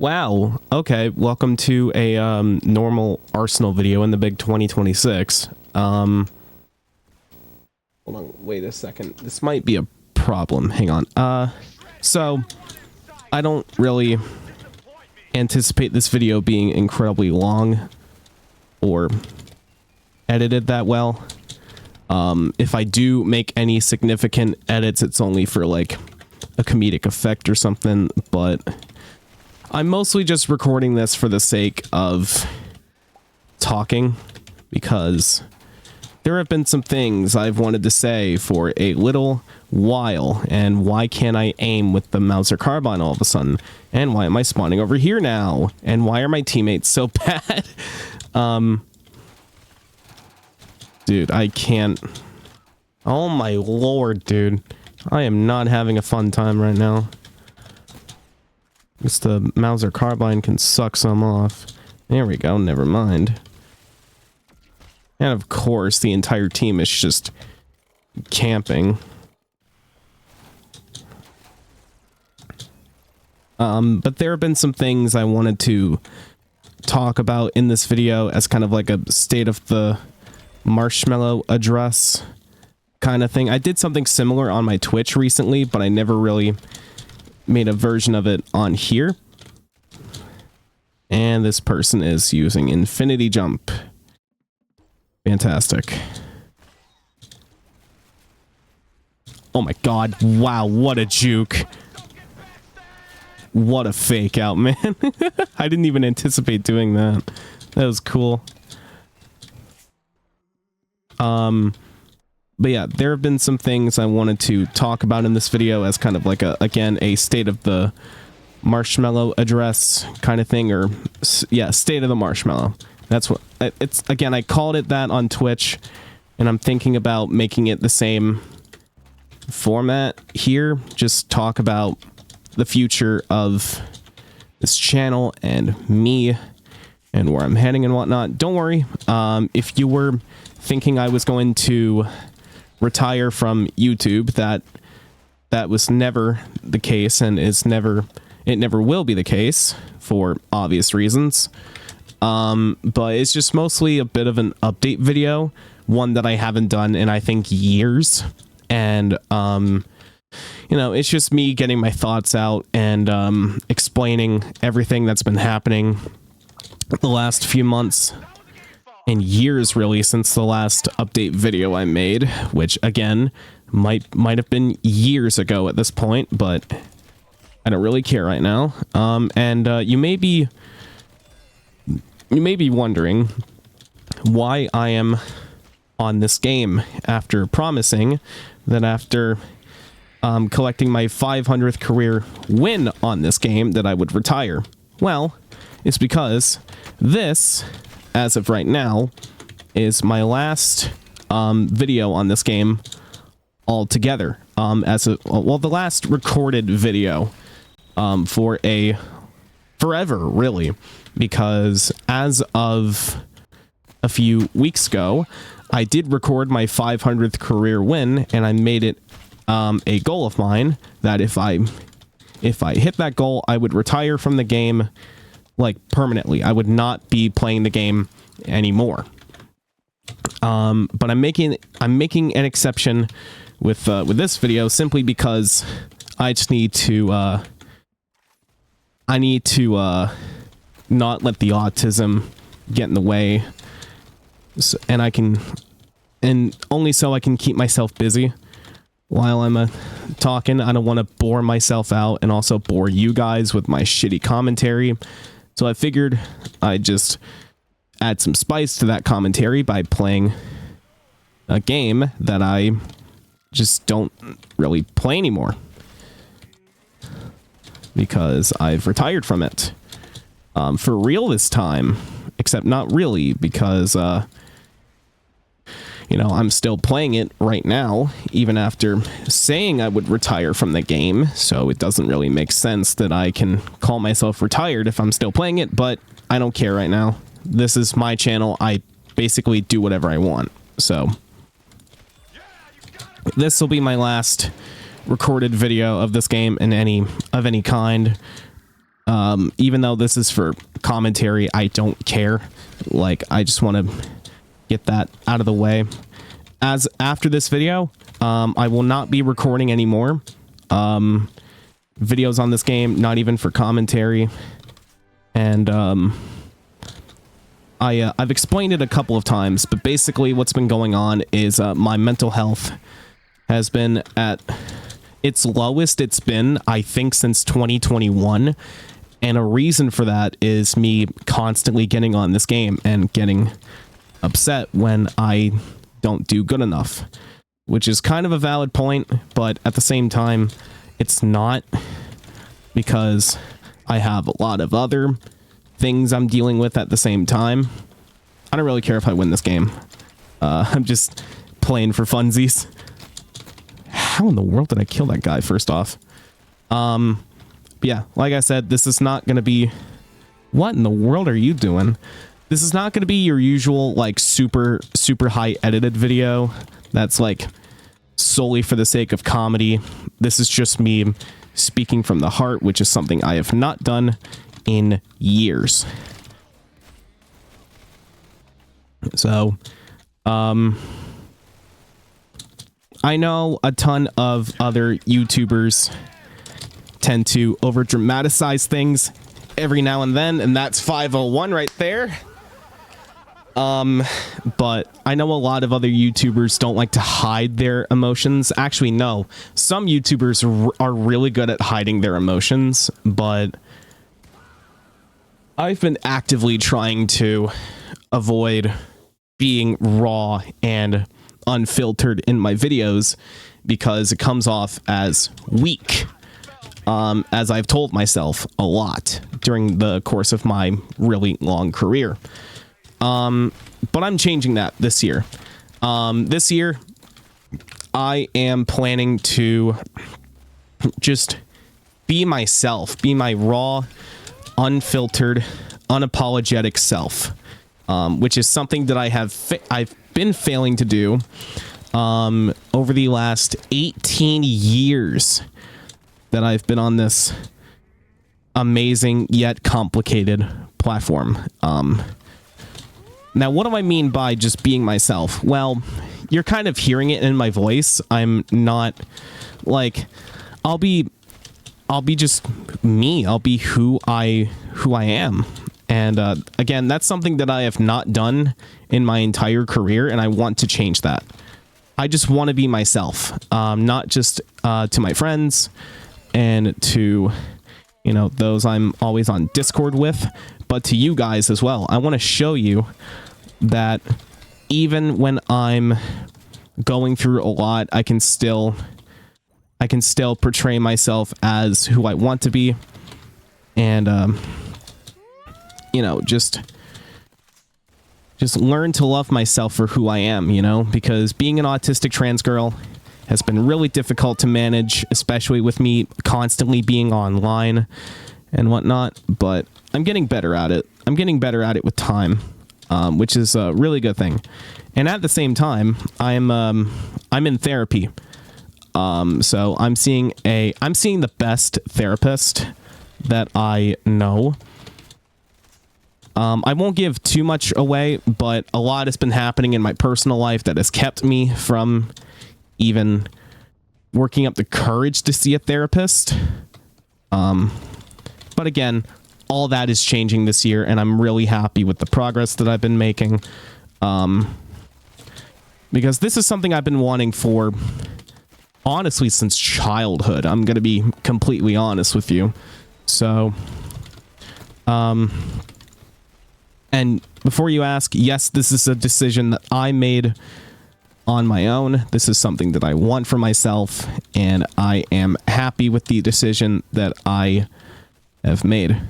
Wow. Okay. Welcome to a normal Arsenal video in the big 2026. Hold on. Wait a second. This might be a problem. Hang on. So I don't really anticipate this video being incredibly long or edited that well. If I do make any significant edits, it's only for like a comedic effect or something, but I'm mostly just recording this for the sake of talking, because there have been some things I've wanted to say for a little while, and why can't I aim with the Mauser carbine all of a sudden? And why am I spawning over here now? And why are my teammates so bad? Dude, I can't. Oh my lord, dude. I am not having a fun time right now. Guess the Mauser carbine can suck some off. There we go, never mind. And of course, the entire team is just camping. But there have been some things I wanted to talk about in this video as kind of like a state of the Marshmallow address kind of thing. I did something similar on my Twitch recently, but I never really made a version of it on here. And this person is using infinity jump. Fantastic. Oh my god, wow, what a juke. What a fake out, man. I didn't even anticipate doing that. That was cool. But yeah, there have been some things I wanted to talk about in this video as kind of like again, a state of the Marshmallow address kind of thing, or yeah, state of the Marshmallow. That's what it's, again, I called it that on Twitch, and I'm thinking about making it the same format here. Just talk about the future of this channel and me and where I'm heading and whatnot. Don't worry. If you were thinking I was going to retire from YouTube, that was never the case, and it never will be the case for obvious reasons. But it's just mostly a bit of an update video, one that I haven't done in I think years, and you know, it's just me getting my thoughts out and explaining everything that's been happening the last few months and years, really, since the last update video I made, which again might have been years ago at this point, but I don't really care right now. You may be wondering why I am on this game after promising that after collecting my 500th career win on this game that I would retire. Well, it's because this, as of right now, is my last video on this game altogether. The last recorded video for a forever, really, because as of a few weeks ago, I did record my 500th career win, and I made it a goal of mine that if I hit that goal, I would retire from the game, like, permanently. I would not be playing the game anymore. But I'm making an exception with this video simply because I just need to not let the autism get in the way, and only so I can keep myself busy while I'm talking. I don't want to bore myself out and also bore you guys with my shitty commentary. So I figured I'd just add some spice to that commentary by playing a game that I just don't really play anymore, because I've retired from it. For real this time, except not really, because you know, I'm still playing it right now, even after saying I would retire from the game, so it doesn't really make sense that I can call myself retired if I'm still playing it, but I don't care right now. This is my channel. I basically do whatever I want, so this will be my last recorded video of this game in any kind. Even though this is for commentary, I don't care. Like, I just want to get that out of the way. As after this video, I will not be recording anymore videos on this game, not even for commentary. And I've explained it a couple of times, but basically what's been going on is my mental health has been at its lowest it's been, I think, since 2021. And a reason for that is me constantly getting on this game and getting upset when I don't do good enough, which is kind of a valid point, but at the same time, it's not, because I have a lot of other things I'm dealing with at the same time. I don't really care if I win this game. I'm just playing for funsies. How in the world did I kill that guy, first off? Yeah, like I said, this is not going to be... What in the world are you doing? This is not going to be your usual, like, super high edited video that's, like, solely for the sake of comedy. This is just me speaking from the heart, which is something I have not done in years. So, I know a ton of other YouTubers tend to over dramatize things every now and then, and that's 501 right there. But I know a lot of other YouTubers don't like to hide their emotions. Actually, no. Some YouTubers are really good at hiding their emotions, but I've been actively trying to avoid being raw and unfiltered in my videos because it comes off as weak. As I've told myself a lot during the course of my really long career. But I'm changing that this year. This year, I am planning to just be myself, be my raw, unfiltered, unapologetic self, which is something that I've been failing to do over the last 18 years that I've been on this amazing yet complicated platform. Now, what do I mean by just being myself? Well, you're kind of hearing it in my voice. I'm not, like, I'll be just me. I'll be who I am. And again, that's something that I have not done in my entire career, and I want to change that. I just want to be myself, not just to my friends and to, you know, those I'm always on Discord with, but to you guys as well. I want to show you that even when I'm going through a lot, I can still portray myself as who I want to be, and you know, just learn to love myself for who I am, you know, because being an autistic trans girl has been really difficult to manage, especially with me constantly being online and whatnot, but I'm getting better at it. I'm getting better at it with time, which is a really good thing. And at the same time, I'm in therapy. So I'm seeing the best therapist that I know. I won't give too much away, but a lot has been happening in my personal life that has kept me from even working up the courage to see a therapist. But again, all that is changing this year, and I'm really happy with the progress that I've been making. Because this is something I've been wanting for, honestly, since childhood. I'm going to be completely honest with you. So, and before you ask, yes, this is a decision that I made on my own. This is something that I want for myself, and I am happy with the decision that I have made.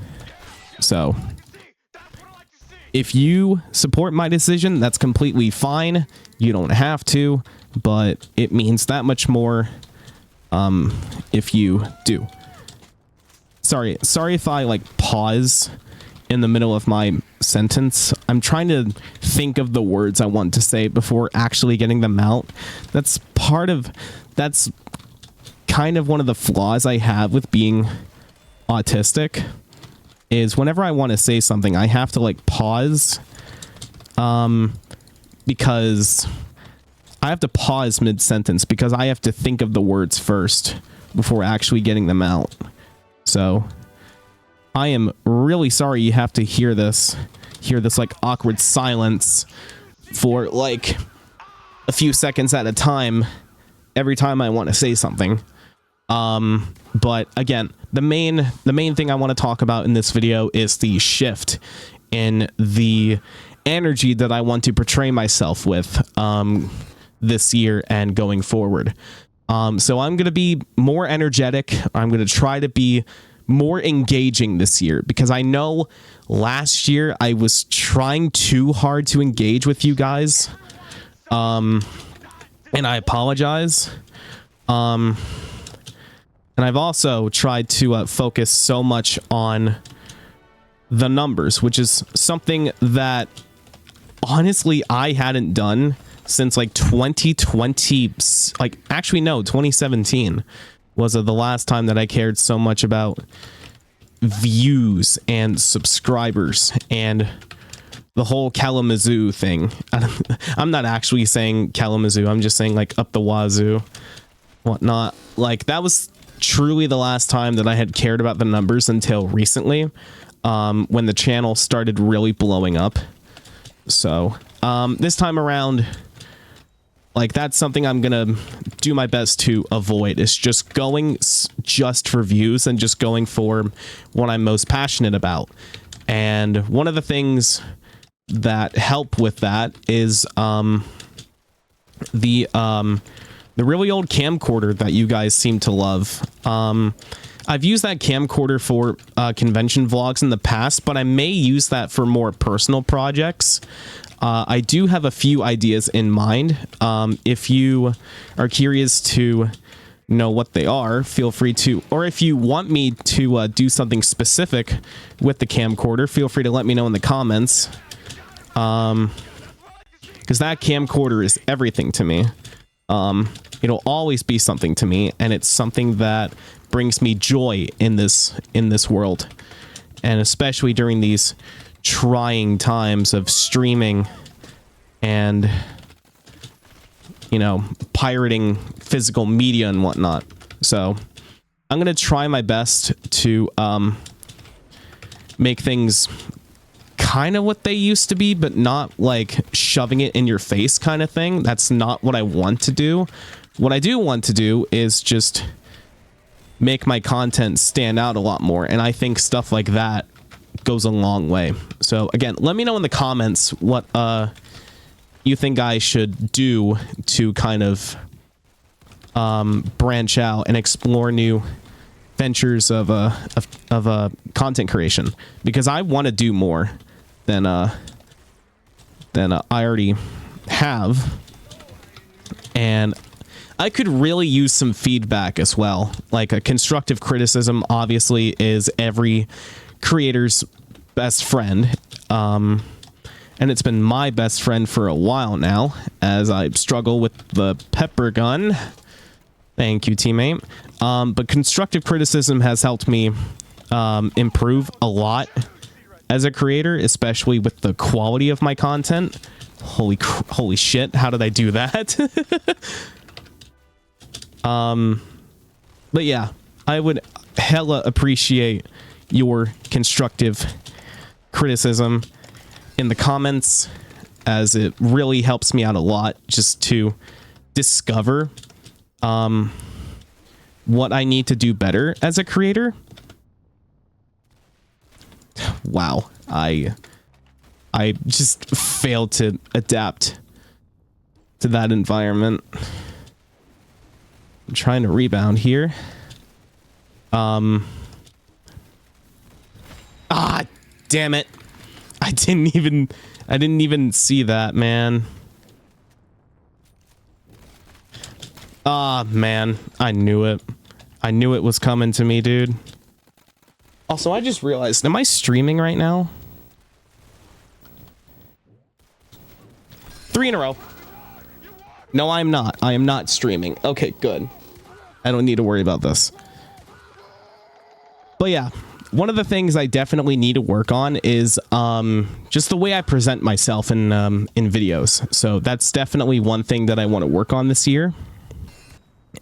So, if you support my decision, that's completely fine. You don't have to, but it means that much more if you do. Sorry if I like pause in the middle of my sentence. I'm trying to think of the words I want to say before actually getting them out. That's kind of one of the flaws I have with being autistic. is whenever I want to say something, I have to like pause, because I have to pause mid-sentence because I have to think of the words first before actually getting them out. So I am really sorry you have to hear this like awkward silence for like a few seconds at a time every time I want to say something. But again, the main thing I want to talk about in this video is the shift in the energy that I want to portray myself with this year and going forward. So I'm going to be more energetic. I'm going to try to be more engaging this year because I know last year I was trying too hard to engage with you guys. And I apologize. And I've also tried to focus so much on the numbers, which is something that honestly I hadn't done since like 2020, like actually no, 2017 was the last time that I cared so much about views and subscribers and the whole Kalamazoo thing. I'm not actually saying Kalamazoo, I'm just saying like up the wazoo, whatnot. Like that was truly the last time that I had cared about the numbers until recently, when the channel started really blowing up. So this time around, like that's something I'm gonna do my best to avoid, is just going just for views and just going for what I'm most passionate about. And one of the things that help with that is the really old camcorder that you guys seem to love. I've used that camcorder for convention vlogs in the past, but I may use that for more personal projects. I do have a few ideas in mind. If you are curious to know what they are, feel free to, or if you want me to do something specific with the camcorder, feel free to let me know in the comments. Because that camcorder is everything to me. It'll always be something to me, and it's something that brings me joy in this world, and especially during these trying times of streaming and, you know, pirating physical media and whatnot. So I'm gonna try my best to make things kind of what they used to be, but not like shoving it in your face kind of thing. That's not what I want to do. What I do want to do is just make my content stand out a lot more, and I think stuff like that goes a long way. So again, let me know in the comments what you think I should do to kind of branch out and explore new ventures of content creation, because I want to do more than I already have, and I could really use some feedback as well. Like a constructive criticism obviously is every creator's best friend, and it's been my best friend for a while now as I struggle with the pepper gun. Thank you, teammate. But constructive criticism has helped me improve a lot as a creator, especially with the quality of my content. Holy shit, how did I do that? But yeah, I would hella appreciate your constructive criticism in the comments, as it really helps me out a lot just to discover what I need to do better as a creator. Wow, I just failed to adapt to that environment. I'm trying to rebound here. Ah, damn it. I didn't even see that, man. Ah, man. I knew it. I knew it was coming to me, dude. Also, I just realized, am I streaming right now? 3 in a row. No, I'm not. I am not streaming. Okay, good. I don't need to worry about this. But yeah, one of the things I definitely need to work on is just the way I present myself in videos. So that's definitely one thing that I want to work on this year.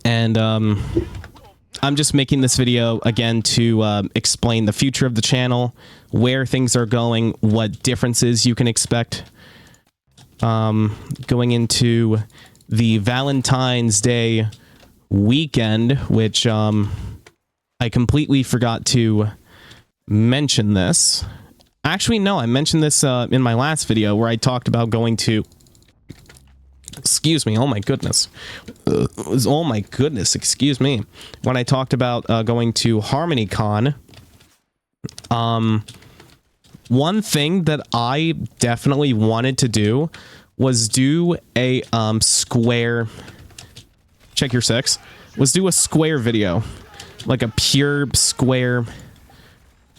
And I'm just making this video again to explain the future of the channel, where things are going, what differences you can expect going into the Valentine's Day weekend, which I completely forgot to mention this. Actually, no, I mentioned this in my last video where I talked about going to... Excuse me, oh my goodness. Oh my goodness, excuse me. When I talked about going to HarmonyCon, one thing that I definitely wanted to do was do a square... Check your six. Was do a square video. Like a pure square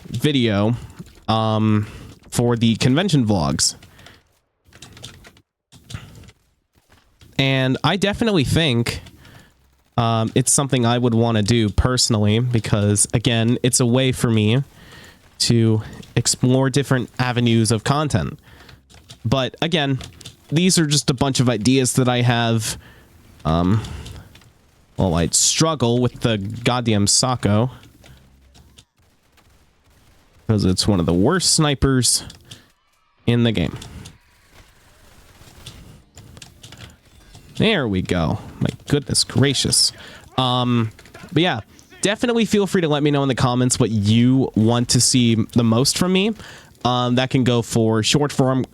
video for the convention vlogs. And I definitely think it's something I would want to do personally because, again, it's a way for me to explore different avenues of content. But, again, these are just a bunch of ideas that I have. Well, I'd struggle with the goddamn Sako. Because it's one of the worst snipers in the game. There we go. My goodness gracious. But yeah, definitely feel free to let me know in the comments what you want to see the most from me. That can go for short form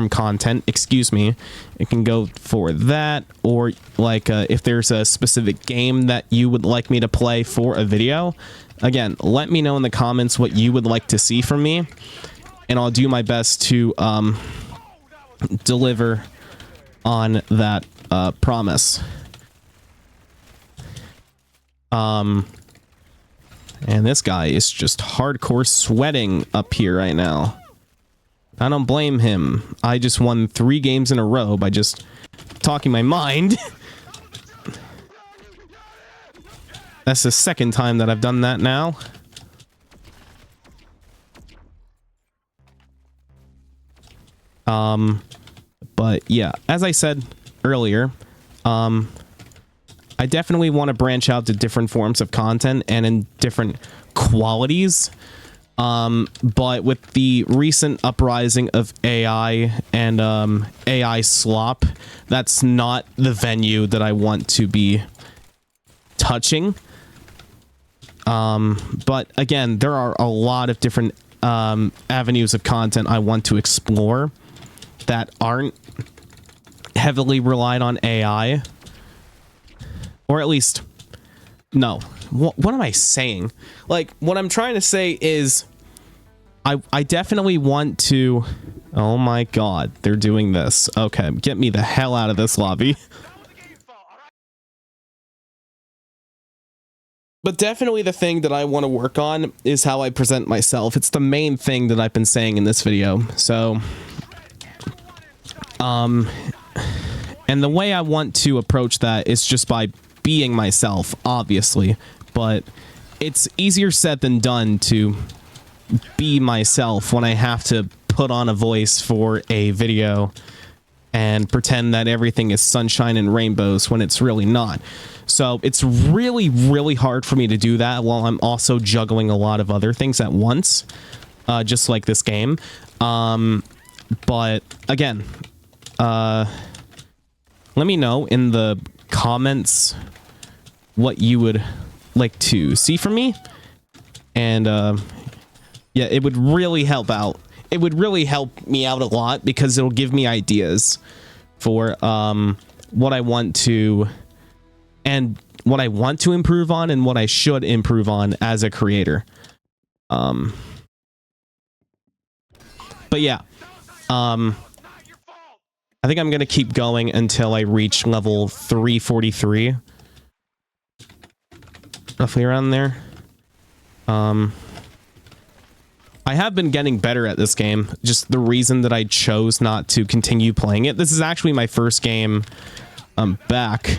content, excuse me. It can go for that, or like if there's a specific game that you would like me to play for a video. Again, let me know in the comments what you would like to see from me, and I'll do my best to deliver on that promise. And this guy is just hardcore sweating up here right now. I don't blame him. I just won 3 games in a row by just talking my mind. That's the second time that I've done that now. But yeah, as I said earlier, I definitely want to branch out to different forms of content and in different qualities. But with the recent uprising of AI and AI slop, that's not the venue that I want to be touching. But again, there are a lot of different avenues of content I want to explore that aren't heavily relied on AI. Or at least, no. What am I saying? Like, what I'm trying to say is, I definitely want to... Oh my god, they're doing this. Okay, get me the hell out of this lobby. But definitely the thing that I want to work on is how I present myself. It's the main thing that I've been saying in this video. So, and the way I want to approach that is just by being myself, obviously, but it's easier said than done to be myself when I have to put on a voice for a video and pretend that everything is sunshine and rainbows when it's really not. So it's really, really hard for me to do that while I'm also juggling a lot of other things at once, just like this game. But again, let me know in the comments what you would like to see from me, and yeah, it would really help out. It would really help me out a lot because it'll give me ideas for what I want to improve on and what I should improve on as a creator. But yeah, I think I'm gonna keep going until I reach level 343. Roughly around there. I have been getting better at this game. Just the reason that I chose not to continue playing it. This is actually my first game back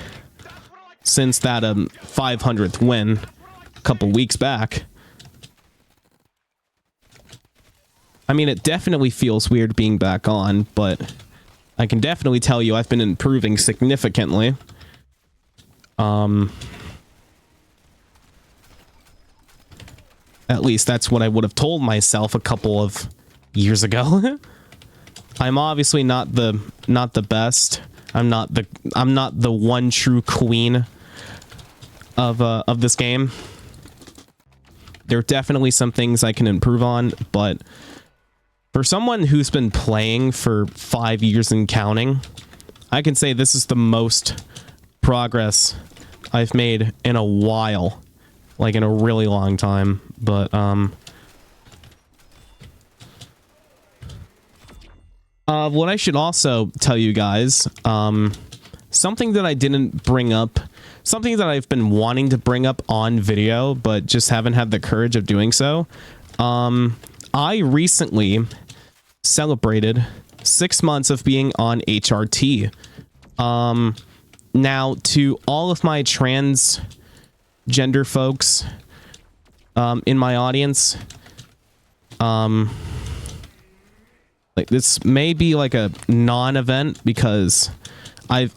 since that 500th win a couple weeks back. I mean, it definitely feels weird being back on, but I can definitely tell you I've been improving significantly. At least that's what I would have told myself a couple of years ago. I'm obviously not the best. I'm not the one true queen of this game. There are definitely some things I can improve on, but for someone who's been playing for 5 years and counting, I can say this is the most progress I've made in a while, like in a really long time. But what I should also tell you guys, something that I didn't bring up, something that I've been wanting to bring up on video, but just haven't had the courage of doing so. I recently celebrated 6 months of being on HRT. Now, to all of my transgender folks in my audience, like this may be like a non-event because I've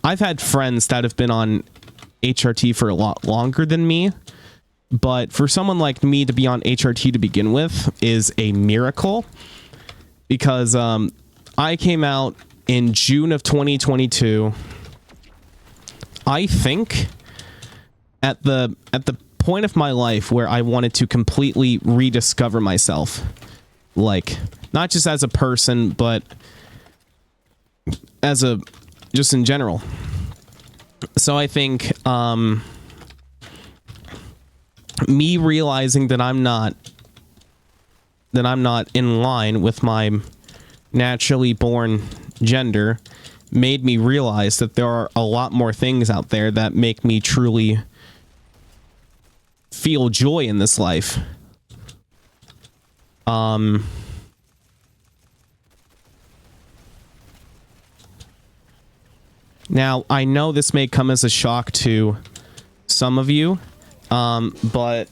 had friends that have been on HRT for a lot longer than me, but for someone like me to be on HRT to begin with is a miracle, because I came out in June of 2022. I think at the point of my life where I wanted to completely rediscover myself, like not just as a person, but as a just in general. So I think me realizing that I'm not in line with my naturally born gender made me realize that there are a lot more things out there that make me truly feel joy in this life. Now, I know this may come as a shock to some of you, but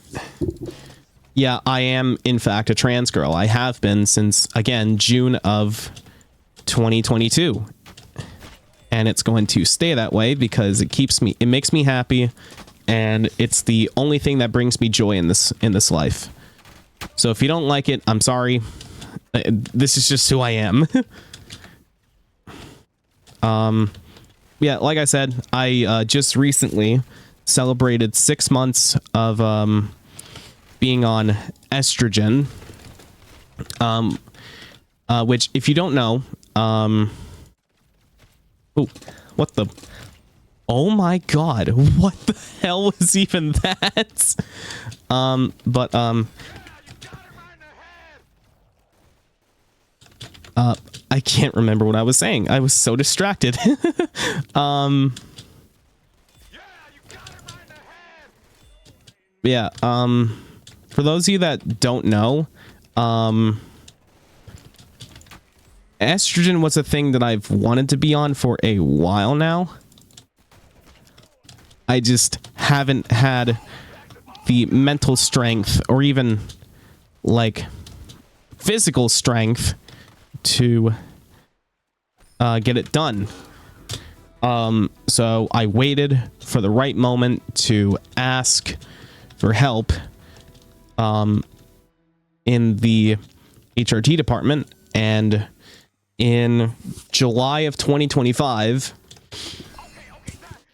yeah, I am in fact a trans girl. I have been since, again, June of 2022. And it's going to stay that way because it makes me happy, and it's the only thing that brings me joy in this life. So if you don't like it, I'm sorry. This is just who I am. Yeah, like I said, I just recently celebrated 6 months of being on estrogen, which, if you don't know, oh, what the? Oh my God! What the hell was even that? I can't remember what I was saying. I was so distracted. Yeah. For those of you that don't know, estrogen was a thing that I've wanted to be on for a while now. I just haven't had the mental strength or even like physical strength to get it done. So I waited for the right moment to ask for help in the HRT department, and in July of 2025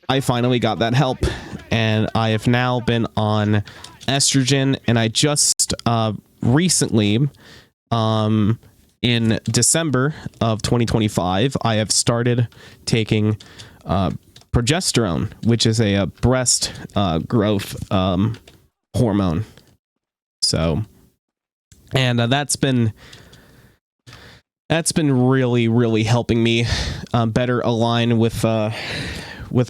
I finally got that help, and I have now been on estrogen. And I just recently in December of 2025 I have started taking progesterone, which is a breast growth hormone. So, and that's been really helping me better align with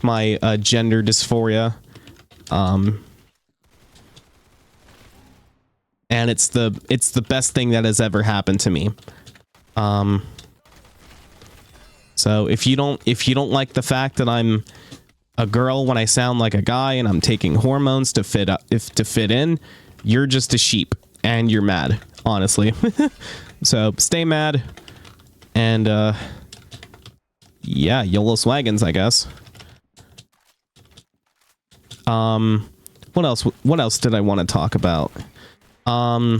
my gender dysphoria, and it's the best thing that has ever happened to me. So if you don't like the fact that I'm a girl when I sound like a guy and I'm taking hormones to fit in, you're just a sheep and you're mad. honestly. So stay mad, and yeah, YOLO Swaggins, I guess. What else? What else did I want to talk about? I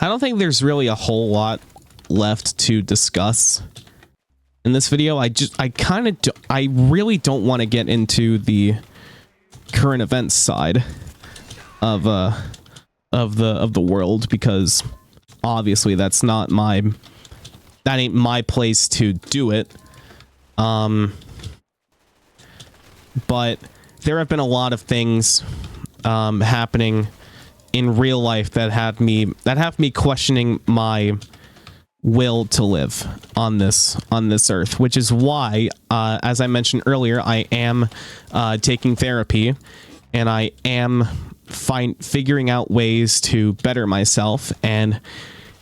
don't think there's really a whole lot left to discuss in this video. I really don't want to get into the current events side of the world, because obviously that ain't my place to do it. But there have been a lot of things happening in real life that have me questioning my will to live on this earth, which is why, as I mentioned earlier, I am taking therapy, and I am figuring out ways to better myself. And it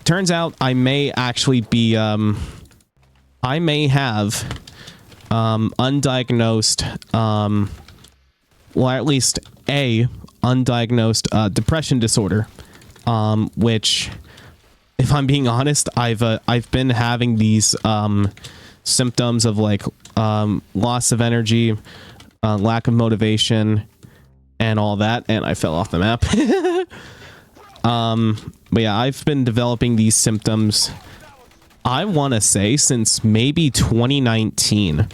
turns out I may actually be I may have undiagnosed well, at least a undiagnosed depression disorder, which, if I'm being honest, I've been having these symptoms of like loss of energy, lack of motivation, and all that, and I fell off the map. But yeah, I've been developing these symptoms, I want to say, since maybe 2019.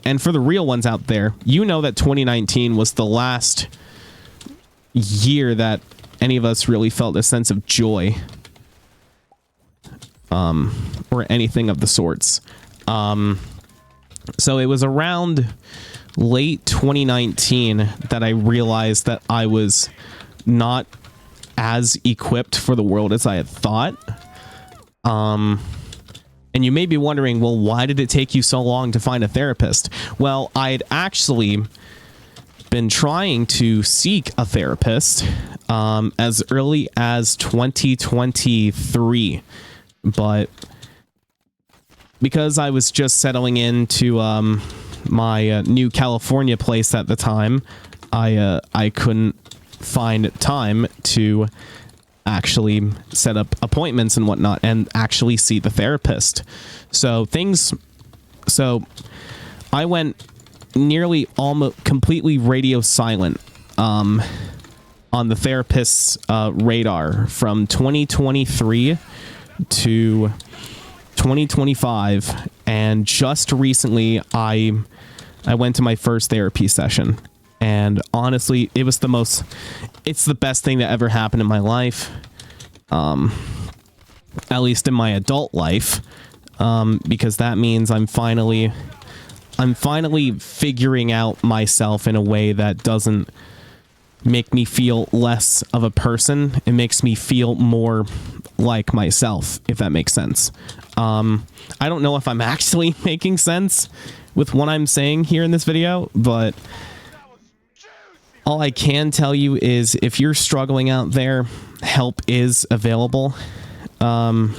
And for the real ones out there, you know that 2019 was the last year that any of us really felt a sense of joy, or anything of the sorts. So it was around late 2019 that I realized that I was not as equipped for the world as I had thought. And you may be wondering, well, why did it take you so long to find a therapist? Well, I'd actually been trying to seek a therapist as early as 2023, but because I was just settling into my new California place at the time, I couldn't find time to actually set up appointments and whatnot and actually see the therapist. So I went nearly almost completely radio silent on the therapist's radar from 2023 to 2025, and just recently I went to my first therapy session, and honestly, it's the best thing that ever happened in my life, at least in my adult life, because that means I'm finally figuring out myself in a way that doesn't make me feel less of a person. It makes me feel more like myself, if that makes sense. I don't know if I'm actually making sense with what I'm saying here in this video, but all I can tell you is, if you're struggling out there, help is available. And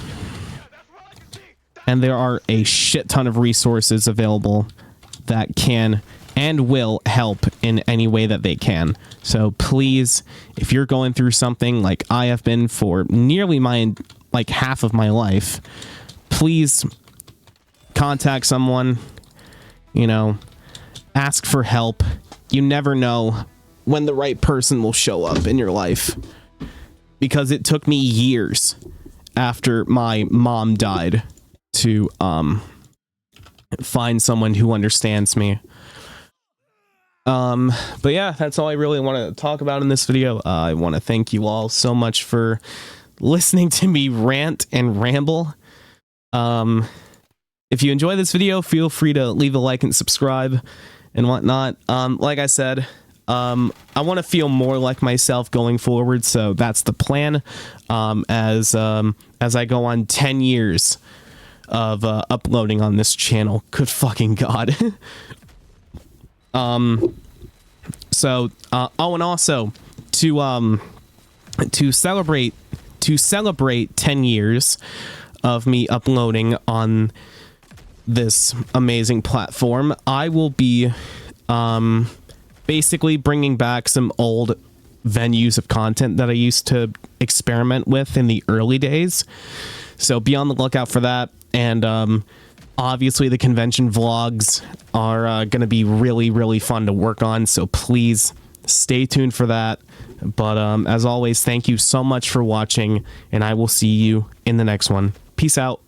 there are a shit ton of resources available that can and will help in any way that they can. So please, if you're going through something like I have been for nearly half of my life, please contact someone, ask for help. You never know when the right person will show up in your life, because it took me years after my mom died to find someone who understands me. But yeah, that's all I really want to talk about in this video. I want to thank you all so much for listening to me rant and ramble. If you enjoy this video, feel free to leave a like and subscribe and whatnot. Like I said, I want to feel more like myself going forward, so that's the plan. As I go on 10 years of uploading on this channel. Good fucking god. So oh, and also to celebrate 10 years of me uploading on this amazing platform, I will be basically bringing back some old venues of content that I used to experiment with in the early days. So be on the lookout for that. And obviously the convention vlogs are going to be really, really fun to work on. So please stay tuned for that. But as always, thank you so much for watching, and I will see you in the next one. Peace out.